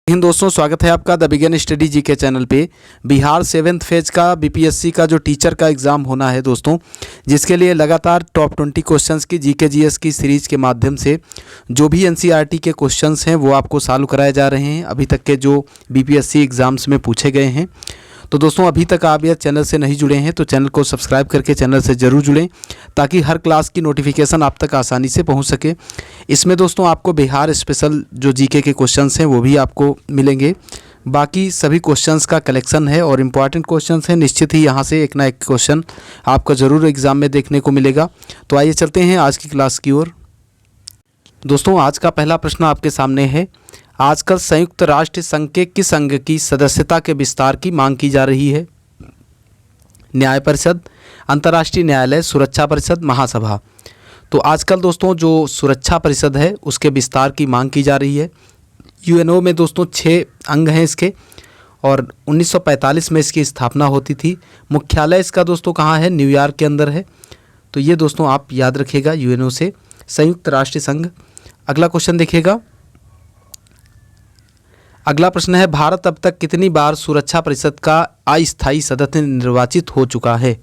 हिंद दोस्तों, स्वागत है आपका द बिगिन स्टडी जी के चैनल पे। बिहार 7th फेज का बीपीएससी का जो टीचर का एग्ज़ाम होना है दोस्तों, जिसके लिए लगातार टॉप 20 क्वेश्चंस की जीके जीएस की सीरीज़ के माध्यम से जो भी एनसीईआरटी के क्वेश्चंस हैं वो आपको सॉल्व कराए जा रहे हैं। अभी तक के जो बीपीएससी एग्ज़ाम्स में पूछे गए हैं। तो दोस्तों, अभी तक आप यह चैनल से नहीं जुड़े हैं तो चैनल को सब्सक्राइब करके चैनल से ज़रूर जुड़ें, ताकि हर क्लास की नोटिफिकेशन आप तक आसानी से पहुंच सके। इसमें दोस्तों आपको बिहार स्पेशल जो जीके के क्वेश्चंस हैं वो भी आपको मिलेंगे। बाकी सभी क्वेश्चंस का कलेक्शन है और इम्पॉर्टेंट क्वेश्चंस हैं। निश्चित ही यहाँ से एक ना एक क्वेश्चन आपको ज़रूर एग्ज़ाम में देखने को मिलेगा। तो आइए चलते हैं आज की क्लास की ओर। दोस्तों, आज का पहला प्रश्न आपके सामने है। आजकल संयुक्त राष्ट्र संघ के किस अंग की सदस्यता के विस्तार की मांग की जा रही है? न्याय परिषद, अंतर्राष्ट्रीय न्यायालय, सुरक्षा परिषद, महासभा। तो आजकल दोस्तों जो सुरक्षा परिषद है उसके विस्तार की मांग की जा रही है। यूएनओ में दोस्तों 6 अंग हैं इसके, और 1945 में इसकी स्थापना होती थी। मुख्यालय इसका दोस्तों कहाँ है? न्यूयॉर्क के अंदर है। तो ये दोस्तों आप याद रखिएगा, यूएनओ से संयुक्त राष्ट्र संघ। अगला क्वेश्चन देखिएगा। अगला प्रश्न है, भारत अब तक कितनी बार सुरक्षा परिषद का अस्थायी सदस्य निर्वाचित हो चुका है?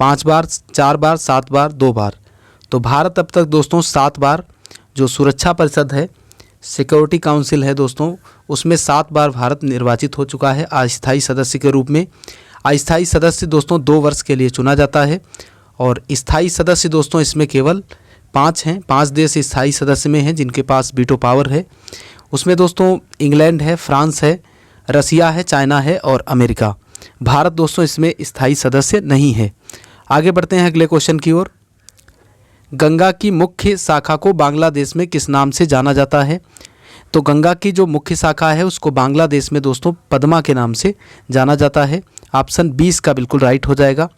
5 बार, 4 बार, 7 बार, 2 बार। तो भारत अब तक दोस्तों 7 बार जो सुरक्षा परिषद है, सिक्योरिटी काउंसिल है दोस्तों, उसमें 7 बार भारत निर्वाचित हो चुका है अस्थायी सदस्य के रूप में। अस्थायी सदस्य दोस्तों 2 वर्ष के लिए चुना जाता है, और स्थायी सदस्य दोस्तों इसमें केवल 5 हैं। 5 देश स्थायी सदस्य में हैं जिनके पास वीटो पावर है। उसमें दोस्तों इंग्लैंड है, फ्रांस है, रसिया है, चाइना है और अमेरिका। भारत दोस्तों इसमें स्थायी सदस्य नहीं है। आगे बढ़ते हैं अगले क्वेश्चन की ओर। गंगा की मुख्य शाखा को बांग्लादेश में किस नाम से जाना जाता है? तो गंगा की जो मुख्य शाखा है उसको बांग्लादेश में दोस्तों पद्मा के नाम से जाना जाता है। ऑप्शन 20 का बिल्कुल राइट हो जाएगा।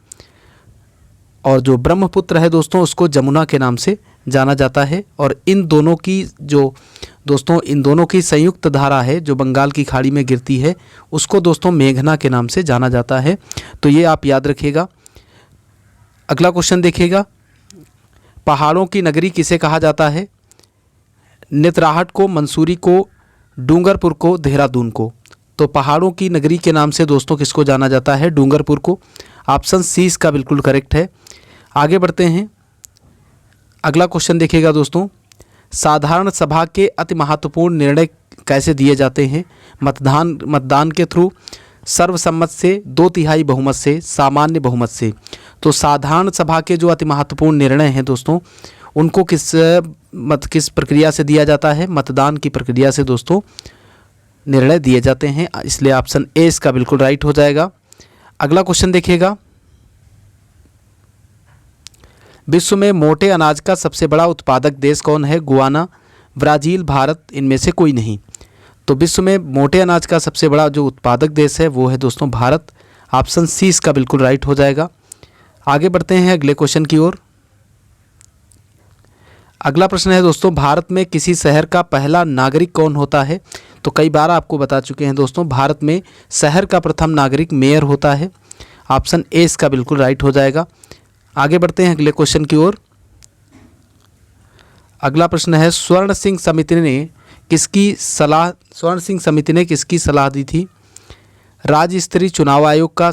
और जो ब्रह्मपुत्र है दोस्तों उसको जमुना के नाम से जाना जाता है। और इन दोनों की संयुक्त धारा है जो बंगाल की खाड़ी में गिरती है, उसको दोस्तों मेघना के नाम से जाना जाता है। तो ये आप याद रखिएगा। अगला क्वेश्चन देखिएगा। पहाड़ों की नगरी किसे कहा जाता है? नेत्राहट को, मंसूरी को, डूंगरपुर को, देहरादून को। तो पहाड़ों की नगरी के नाम से दोस्तों किसको जाना जाता है? डूंगरपुर को। ऑप्शन सी इसका बिल्कुल करेक्ट है। आगे बढ़ते हैं। अगला क्वेश्चन देखिएगा दोस्तों। साधारण सभा के अति महत्वपूर्ण निर्णय कैसे दिए जाते हैं? मतदान के थ्रू, सर्वसम्मत से, 2/3 बहुमत से, सामान्य बहुमत से। तो साधारण सभा के जो अति महत्वपूर्ण निर्णय हैं दोस्तों उनको किस प्रक्रिया से दिया जाता है? मतदान की प्रक्रिया से दोस्तों निर्णय दिए जाते हैं, इसलिए ऑप्शन ए इसका बिल्कुल राइट हो जाएगा। अगला क्वेश्चन देखिएगा। विश्व में मोटे अनाज का सबसे बड़ा उत्पादक देश कौन है? गुयाना, ब्राज़ील, भारत, इनमें से कोई नहीं। तो विश्व में मोटे अनाज का सबसे बड़ा जो उत्पादक देश है वो है दोस्तों भारत। ऑप्शन सी इसका बिल्कुल राइट हो जाएगा। आगे बढ़ते हैं अगले क्वेश्चन की ओर। अगला प्रश्न है दोस्तों, भारत में किसी शहर का पहला नागरिक कौन होता है? तो कई बार आपको बता चुके हैं दोस्तों, भारत में शहर का प्रथम नागरिक मेयर होता है। ऑप्शन ए इसका बिल्कुल राइट हो जाएगा। आगे बढ़ते हैं अगले क्वेश्चन की ओर। अगला प्रश्न है, स्वर्ण सिंह समिति ने किसकी सलाह दी थी? राज्य स्तरीय चुनाव आयोग का,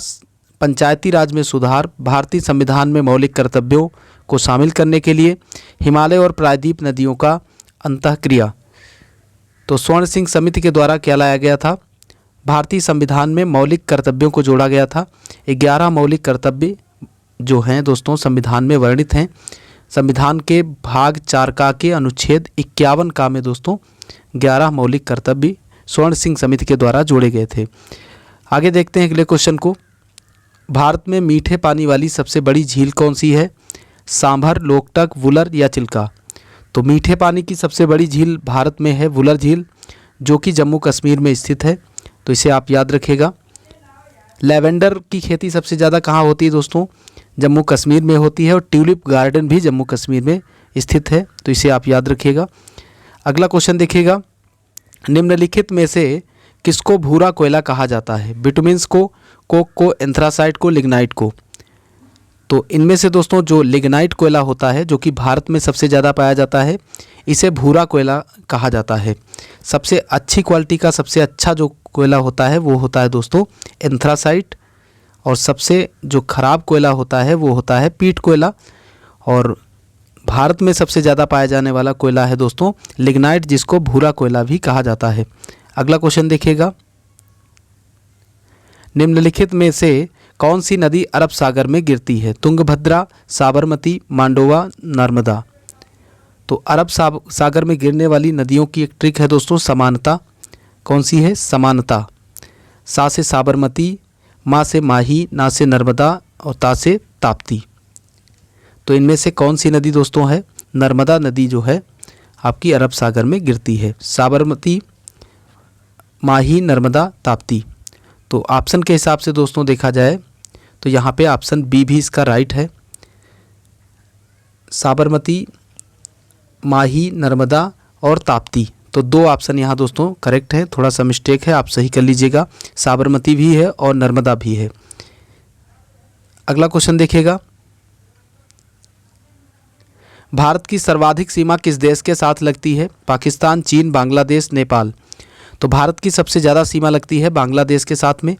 पंचायती राज में सुधार, भारतीय संविधान में मौलिक कर्तव्यों को शामिल करने के लिए, हिमालय और प्रायद्वीप नदियों का अंतःक्रिया। तो स्वर्ण सिंह समिति के द्वारा क्या लाया गया था? भारतीय संविधान में मौलिक कर्तव्यों को जोड़ा गया था। 11 मौलिक कर्तव्य जो हैं दोस्तों संविधान में वर्णित हैं। संविधान के भाग 4 का के अनुच्छेद 51 का में दोस्तों 11 मौलिक कर्तव्य स्वर्ण सिंह समिति के द्वारा जोड़े गए थे। आगे देखते हैं अगले क्वेश्चन को। भारत में मीठे पानी वाली सबसे बड़ी झील कौन सी है? सांभर, लोकटक, वुलर या चिल्का। तो मीठे पानी की सबसे बड़ी झील भारत में है वुलर झील, जो कि जम्मू कश्मीर में स्थित है। तो इसे आप याद रखिएगा। लेवेंडर की खेती सबसे ज़्यादा कहाँ होती है दोस्तों? जम्मू कश्मीर में होती है, और ट्यूलिप गार्डन भी जम्मू कश्मीर में स्थित है। तो इसे आप याद रखिएगा। अगला क्वेश्चन देखिएगा। निम्नलिखित में से किसको भूरा कोयला कहा जाता है? बिटुमिन्स को, कोक को, एंथ्रासाइट को, लिग्नाइट को। तो इनमें से दोस्तों जो लिग्नाइट कोयला होता है, जो कि भारत में सबसे ज़्यादा पाया जाता है, इसे भूरा कोयला कहा जाता है। सबसे अच्छी क्वालिटी का सबसे अच्छा जो कोयला होता है वो होता है दोस्तों एंथ्रासाइट, और सबसे जो खराब कोयला होता है वो होता है पीट कोयला। और भारत में सबसे ज़्यादा पाया जाने वाला कोयला है दोस्तों लिग्नाइट, जिसको भूरा कोयला भी कहा जाता है। अगला क्वेश्चन देखिएगा, निम्नलिखित में से कौन सी नदी अरब सागर में गिरती है? तुंगभद्रा, साबरमती, मांडोवा, नर्मदा। तो अरब सागर में गिरने वाली नदियों की एक ट्रिक है दोस्तों समानता। कौन सी है? समानता। सा से साबरमती, माँ से माही, ना से नर्मदा और ता से ताप्ती। तो इनमें से कौन सी नदी दोस्तों है? नर्मदा नदी जो है आपकी अरब सागर में गिरती है। साबरमती, माही, नर्मदा, ताप्ती। तो ऑप्शन के हिसाब से दोस्तों देखा जाए तो यहाँ पे ऑप्शन बी भी इसका राइट है। साबरमती, माही, नर्मदा और ताप्ती। तो दो ऑप्शन यहाँ दोस्तों करेक्ट है, थोड़ा सा मिस्टेक है, आप सही कर लीजिएगा। साबरमती भी है और नर्मदा भी है। अगला क्वेश्चन देखिएगा, भारत की सर्वाधिक सीमा किस देश के साथ लगती है? पाकिस्तान, चीन, बांग्लादेश, नेपाल। तो भारत की सबसे ज़्यादा सीमा लगती है बांग्लादेश के साथ में।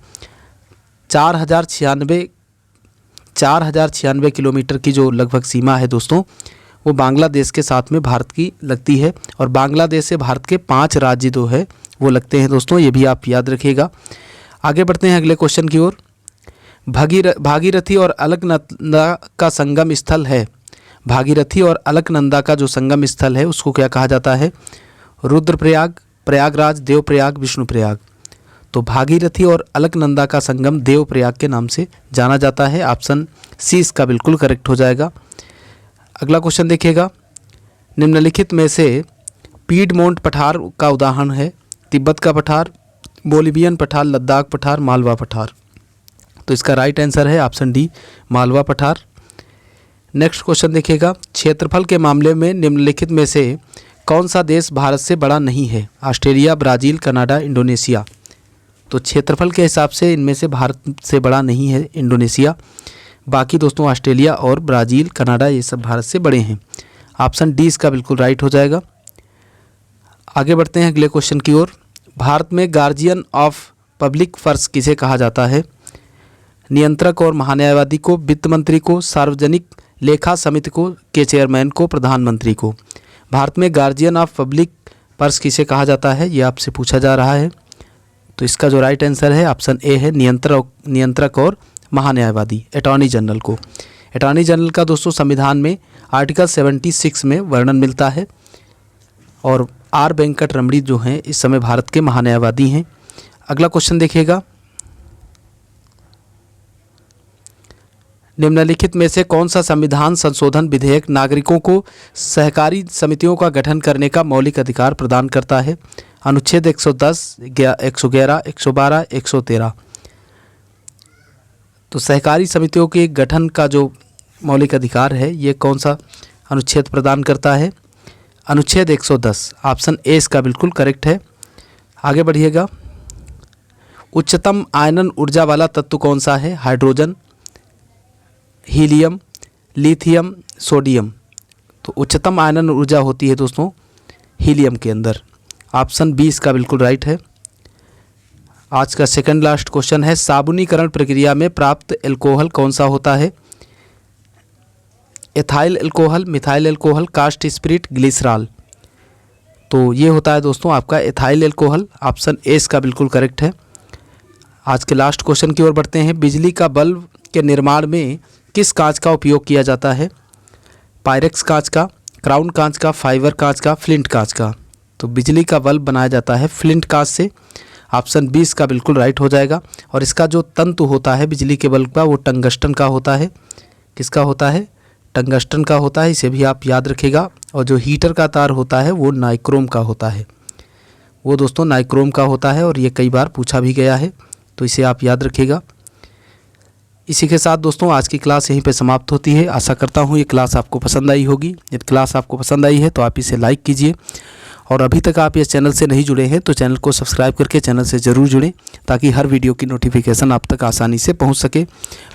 4096 किलोमीटर की जो लगभग सीमा है दोस्तों वो बांग्लादेश के साथ में भारत की लगती है। और बांग्लादेश से भारत के 5 राज्य जो है वो लगते हैं दोस्तों, ये भी आप याद रखिएगा। आगे बढ़ते हैं अगले क्वेश्चन की ओर। भागीरथी और अलकनंदा का संगम स्थल है। भागीरथी और अलकनंदा का जो संगम स्थल है उसको क्या कहा जाता है? रुद्रप्रयाग, प्रयागराज, देवप्रयाग, विष्णुप्रयाग। तो भागीरथी और अलकनंदा का संगम देवप्रयाग के नाम से जाना जाता है। ऑप्शन सी इसका बिल्कुल करेक्ट हो जाएगा। अगला क्वेश्चन देखिएगा, निम्नलिखित में से पीडमोंट पठार का उदाहरण है? तिब्बत का पठार, बोलिवियन पठार, लद्दाख पठार, मालवा पठार। तो इसका राइट आंसर है ऑप्शन डी, मालवा पठार। नेक्स्ट क्वेश्चन देखिएगा, क्षेत्रफल के मामले में निम्नलिखित में से कौन सा देश भारत से बड़ा नहीं है? Australia, Brazil, Canada, Indonesia. तो क्षेत्रफल के हिसाब से इनमें से भारत से बड़ा नहीं है इंडोनेशिया। बाकी दोस्तों ऑस्ट्रेलिया और ब्राज़ील, कनाडा ये सब भारत से बड़े हैं। ऑप्शन डी इसका बिल्कुल राइट हो जाएगा। आगे बढ़ते हैं अगले क्वेश्चन की ओर। भारत में गार्जियन ऑफ पब्लिक फर्स किसे कहा जाता है? नियंत्रक और महान्यायवादी को, वित्त मंत्री को, सार्वजनिक लेखा समिति को, के चेयरमैन को, प्रधानमंत्री को। भारत में गार्जियन ऑफ पब्लिक पर्स किसे कहा जाता है, ये आपसे पूछा जा रहा है। तो इसका जो राइट आंसर है ऑप्शन ए है, नियंत्रक और महान्यायवादी, अटॉर्नी जनरल को। अटॉर्नी जनरल का दोस्तों संविधान में आर्टिकल 76 में वर्णन मिलता है। और आर वेंकट रमणी जो हैं इस समय भारत के महान्यायवादी हैं। अगला क्वेश्चन देखिएगा, निम्नलिखित में से कौन सा संविधान संशोधन विधेयक नागरिकों को सहकारी समितियों का गठन करने का मौलिक अधिकार प्रदान करता है? अनुच्छेद 110, 111, 112, 113। तो सहकारी समितियों के गठन का जो मौलिक अधिकार है ये कौन सा अनुच्छेद प्रदान करता है? अनुच्छेद 110। ऑप्शन ए इसका बिल्कुल करेक्ट है। आगे बढ़िएगा, उच्चतम आयनन ऊर्जा वाला तत्व कौन सा है? Hydrogen, helium, lithium, sodium. तो उच्चतम आयनन ऊर्जा होती है दोस्तों हीलियम के अंदर। ऑप्शन बी इसका बिल्कुल राइट है। आज का सेकंड लास्ट क्वेश्चन है, साबुनीकरण प्रक्रिया में प्राप्त एल्कोहल कौन सा होता है? Ethyl alcohol, methyl alcohol, cast spirit, glycerol. तो ये होता है दोस्तों आपका एथाइल एल्कोहल। ऑप्शन ए इसका बिल्कुल करेक्ट है। आज के लास्ट क्वेश्चन की ओर बढ़ते हैं, बिजली का बल्ब के निर्माण में किस कांच का उपयोग किया जाता है? पायरेक्स कांच का, क्राउन कांच का, फाइबर कांच का, फ्लिंट कांच का। तो बिजली का बल्ब बनाया जाता है फ्लिंट कांच से। ऑप्शन बी इसका बिल्कुल राइट हो जाएगा। और इसका जो तंतु होता है बिजली के बल्ब का वो टंगस्टन का होता है। किसका होता है? टंगस्टन का होता है, इसे भी आप याद रखिएगा। और जो हीटर का तार होता है वो नाइक्रोम का होता है, वो दोस्तों नाइक्रोम का होता है। और ये कई बार पूछा भी गया है, तो इसे आप याद रखिएगा। इसी के साथ दोस्तों आज की क्लास यहीं पे समाप्त होती है। आशा करता हूँ ये क्लास आपको पसंद आई होगी। यदि क्लास आपको पसंद आई है तो आप इसे लाइक कीजिए और अभी तक आप इस चैनल से नहीं जुड़े हैं तो चैनल को सब्सक्राइब करके चैनल से ज़रूर जुड़ें, ताकि हर वीडियो की नोटिफिकेशन आप तक आसानी से पहुंच सके।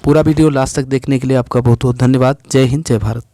पूरा वीडियो लास्ट तक देखने के लिए आपका बहुत बहुत धन्यवाद। जय हिंद, जय भारत।